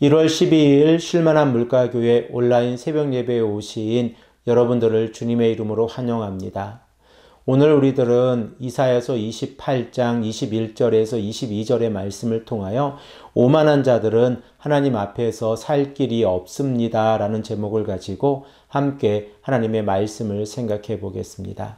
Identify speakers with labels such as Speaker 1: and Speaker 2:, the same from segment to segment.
Speaker 1: 1월 12일 쉴만한 물가교회 온라인 새벽 예배에 오신 여러분들을 주님의 이름으로 환영합니다. 오늘 우리들은 이사야서 28장 21절에서 22절의 말씀을 통하여 오만한 자들은 하나님 앞에서 살 길이 없습니다 라는 제목을 가지고 함께 하나님의 말씀을 생각해 보겠습니다.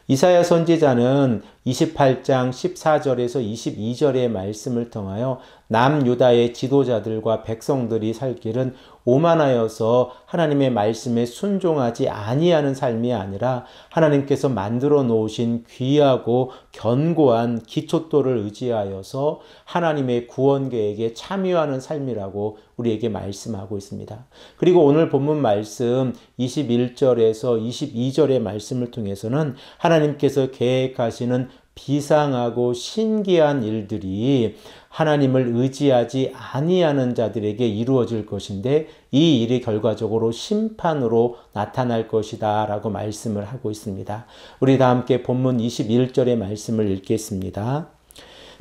Speaker 1: 이사야 선지자는 28장 14절에서 22절의 말씀을 통하여 남유다의 지도자들과 백성들이 살 길은 오만하여서 하나님의 말씀에 순종하지 아니하는 삶이 아니라 하나님께서 만들어 놓으신 귀하고 견고한 기초돌을 의지하여서 하나님의 구원 계획에 참여하는 삶이라고 우리에게 말씀하고 있습니다. 그리고 오늘 본문 말씀 21절에서 22절의 말씀을 통해서는 하나님께서 계획하시는 비상하고 신기한 일들이 하나님을 의지하지 아니하는 자들에게 이루어질 것인데 이 일이 결과적으로 심판으로 나타날 것이다 라고 말씀을 하고 있습니다. 우리 다 함께 본문 21절의 말씀을 읽겠습니다.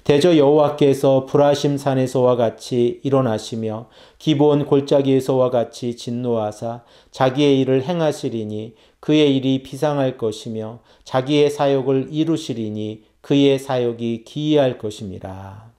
Speaker 1: 대저 여호와께서 브라심 산에서와 같이 일어나시며 기브온 골짜기에서와 같이 진노하사 자기의 일을 행하시리니 그의 일이 비상할 것이며 자기의 사역을 이루시리니 그의 사역이 기이할 것임이라.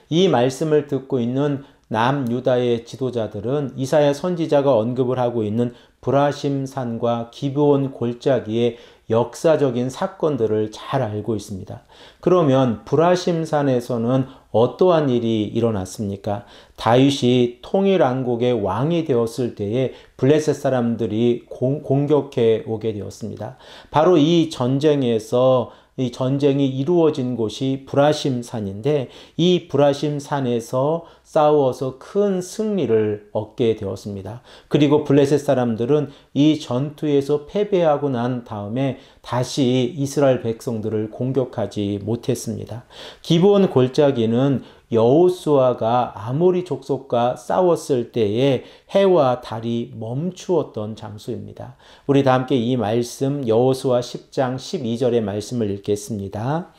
Speaker 1: 이 말씀을 듣고 있는 남유다의 지도자들은 이사야 선지자가 언급을 하고 있는 브라심 산과 기브온 골짜기의 역사적인 사건들을 잘 알고 있습니다. 그러면 브라심 산에서는 어떠한 일이 일어났습니까? 다윗이 통일왕국의 왕이 되었을 때에 블레셋 사람들이 공격해 오게 되었습니다. 바로 이 전쟁에서 이 전쟁이 이루어진 곳이 브라심 산인데 이 브라심 산에서 싸워서 큰 승리를 얻게 되었습니다. 그리고 블레셋 사람들은 이 전투에서 패배하고 난 다음에 다시 이스라엘 백성들을 공격하지 못했습니다. 기브온 골짜기는 여호수아가 아모리 족속과 싸웠을 때에 해와 달이 멈추었던 장소입니다. 우리 다 함께 이 말씀 여호수아 10장 12절의 말씀을 읽겠습니다.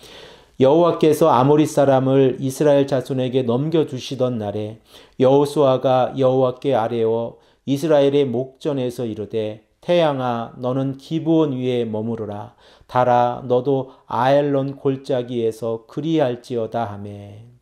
Speaker 1: 여호와께서 아모리 사람을 이스라엘 자손에게 넘겨주시던 날에 여호수아가 여호와께 아뢰어 이스라엘의 목전에서 이르되 태양아 너는 기브온 위에 머무르라 달아 너도 아엘론 골짜기에서 그리할지어다 하매.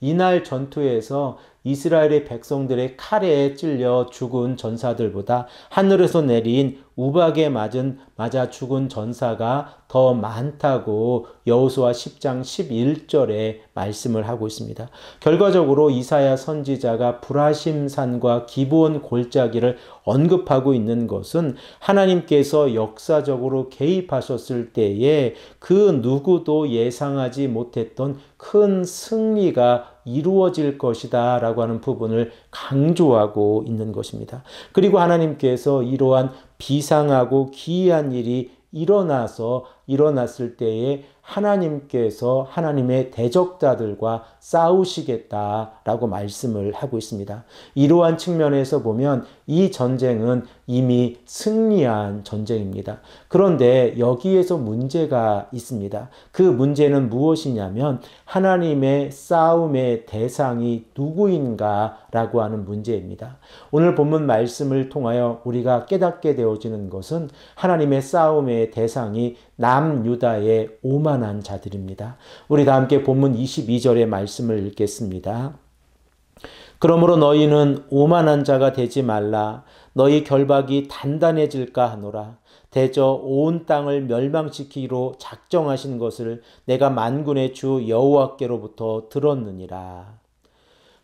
Speaker 1: 이날 전투에서 이스라엘의 백성들의 칼에 찔려 죽은 전사들보다 하늘에서 내린 우박에 맞아 죽은 전사가 더 많다고 여호수아 10장 11절에 말씀을 하고 있습니다. 결과적으로 이사야 선지자가 브라심 산과 기브온 골짜기를 언급하고 있는 것은 하나님께서 역사적으로 개입하셨을 때에 그 누구도 예상하지 못했던 큰 승리가 이루어질 것이다 라고 하는 부분을 강조하고 있는 것입니다. 그리고 하나님께서 이러한 비상하고 기이한 일이 일어났을 때에 하나님께서 하나님의 대적자들과 싸우시겠다라고 말씀을 하고 있습니다. 이러한 측면에서 보면 이 전쟁은 이미 승리한 전쟁입니다. 그런데 여기에서 문제가 있습니다. 그 문제는 무엇이냐면 하나님의 싸움의 대상이 누구인가라고 하는 문제입니다. 오늘 본문 말씀을 통하여 우리가 깨닫게 되어지는 것은 하나님의 싸움의 대상이 남유다의 오만한 자들입니다. 우리 다 함께 본문 22절의 말씀을 읽겠습니다. 그러므로 너희는 오만한 자가 되지 말라. 너희 결박이 단단해질까 하노라. 대저 온 땅을 멸망시키기로 작정하신 것을 내가 만군의 주 여호와께로부터 들었느니라.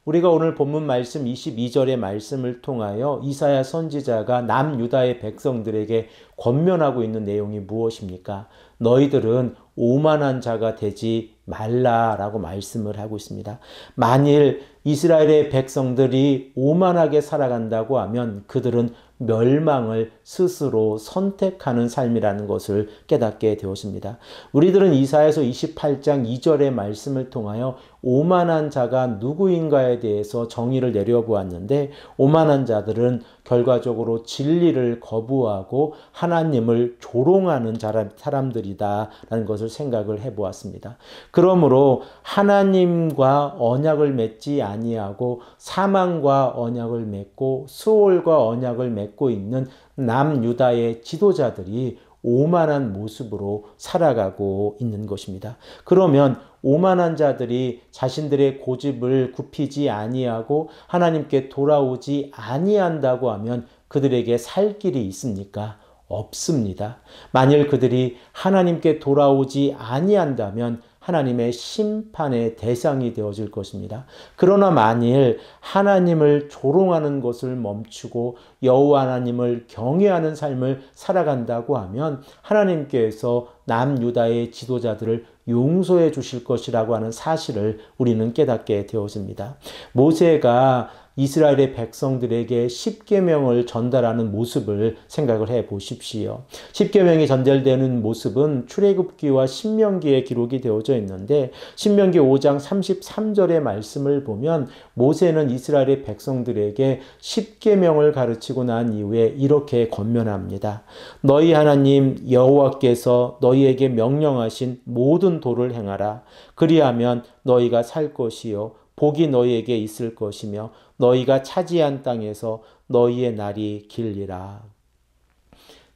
Speaker 1: 우리가 오늘 본문 말씀 22절의 말씀을 통하여 이사야 선지자가 남유다의 백성들에게 권면하고 있는 내용이 무엇입니까? 너희들은 오만한 자가 되지 말라라고 말씀을 하고 있습니다. 만일 이스라엘의 백성들이 오만하게 살아간다고 하면 그들은 멸망을 스스로 선택하는 삶이라는 것을 깨닫게 되었습니다. 우리들은 이사야서 28장 2절의 말씀을 통하여 오만한 자가 누구인가에 대해서 정의를 내려보았는데 오만한 자들은 결과적으로 진리를 거부하고 하나님을 조롱하는 사람들이다라는 것을 생각을 해보았습니다. 그러므로 하나님과 언약을 맺지 아니하고 사망과 언약을 맺고 수월과 언약을 맺고 있는 남유다의 지도자들이 오만한 모습으로 살아가고 있는 것입니다. 그러면 오만한 자들이 자신들의 고집을 굽히지 아니하고 하나님께 돌아오지 아니한다고 하면 그들에게 살 길이 있습니까? 없습니다. 만일 그들이 하나님께 돌아오지 아니한다면 하나님의 심판의 대상이 되어질 것입니다. 그러나 만일 하나님을 조롱하는 것을 멈추고 여호와 하나님을 경외하는 삶을 살아간다고 하면 하나님께서 남유다의 지도자들을 용서해 주실 것이라고 하는 사실을 우리는 깨닫게 되어집니다. 모세가 이스라엘의 백성들에게 십계명을 전달하는 모습을 생각을 해 보십시오. 십계명이 전달되는 모습은 출애굽기와 신명기에 기록이 되어져 있는데 신명기 5장 33절의 말씀을 보면 모세는 이스라엘의 백성들에게 십계명을 가르치고 난 이후에 이렇게 권면합니다. 너희 하나님 여호와께서 너희에게 명령하신 모든 도를 행하라. 그리하면 너희가 살 것이요 복이 너희에게 있을 것이며 너희가 차지한 땅에서 너희의 날이 길리라.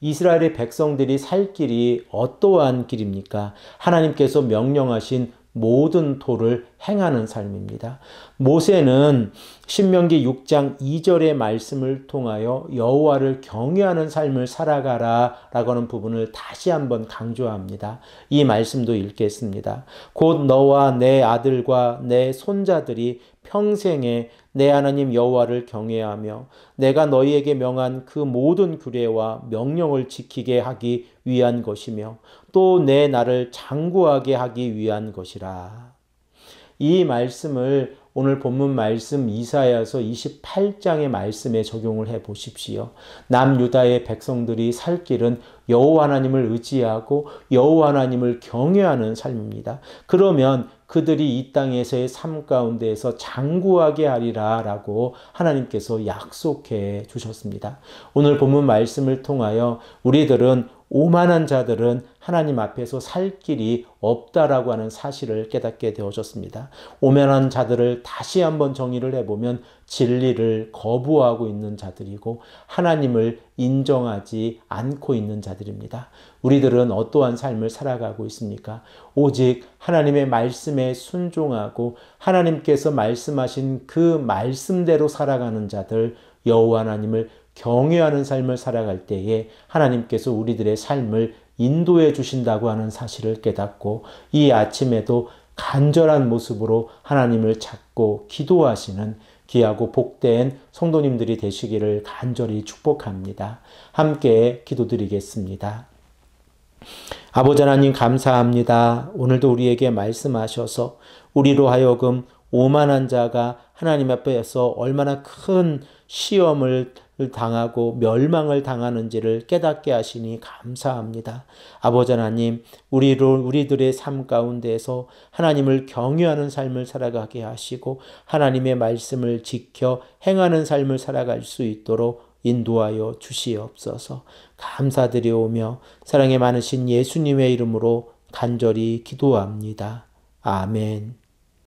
Speaker 1: 이스라엘의 백성들이 살 길이 어떠한 길입니까? 하나님께서 명령하신 모든 도를 행하는 삶입니다. 모세는 신명기 6장 2절의 말씀을 통하여 여호와를 경외하는 삶을 살아가라 라고 하는 부분을 다시 한번 강조합니다. 이 말씀도 읽겠습니다. 곧 너와 내 아들과 내 손자들이 평생에 내 하나님 여호와를 경외하며 내가 너희에게 명한 그 모든 규례와 명령을 지키게 하기 위한 것이며 또 내 나를 장구하게 하기 위한 것이라. 이 말씀을 오늘 본문 말씀 이사야서 28장의 말씀에 적용을 해 보십시오. 남유다의 백성들이 살 길은 여호와 하나님을 의지하고 여호와 하나님을 경외하는 삶입니다. 그러면 그들이 이 땅에서의 삶 가운데에서 장구하게 하리라 라고 하나님께서 약속해 주셨습니다. 오늘 본문 말씀을 통하여 우리들은 오만한 자들은 하나님 앞에서 살 길이 없다라고 하는 사실을 깨닫게 되어졌습니다. 오만한 자들을 다시 한번 정의를 해보면 진리를 거부하고 있는 자들이고 하나님을 인정하지 않고 있는 자들입니다. 우리들은 어떠한 삶을 살아가고 있습니까? 오직 하나님의 말씀에 순종하고 하나님께서 말씀하신 그 말씀대로 살아가는 자들, 여호와 하나님을 경외하는 삶을 살아갈 때에 하나님께서 우리들의 삶을 인도해 주신다고 하는 사실을 깨닫고 이 아침에도 간절한 모습으로 하나님을 찾고 기도하시는 귀하고 복된 성도님들이 되시기를 간절히 축복합니다. 함께 기도드리겠습니다. 아버지 하나님 감사합니다. 오늘도 우리에게 말씀하셔서 우리로 하여금 오만한 자가 하나님 앞에서 얼마나 큰 시험을 당하고 멸망을 당하는지를 깨닫게 하시니 감사합니다. 아버지 하나님, 우리들의 삶 가운데에서 하나님을 경외하는 삶을 살아가게 하시고 하나님의 말씀을 지켜 행하는 삶을 살아갈 수 있도록 인도하여 주시옵소서. 감사드리오며 사랑에 많으신 예수님의 이름으로 간절히 기도합니다. 아멘.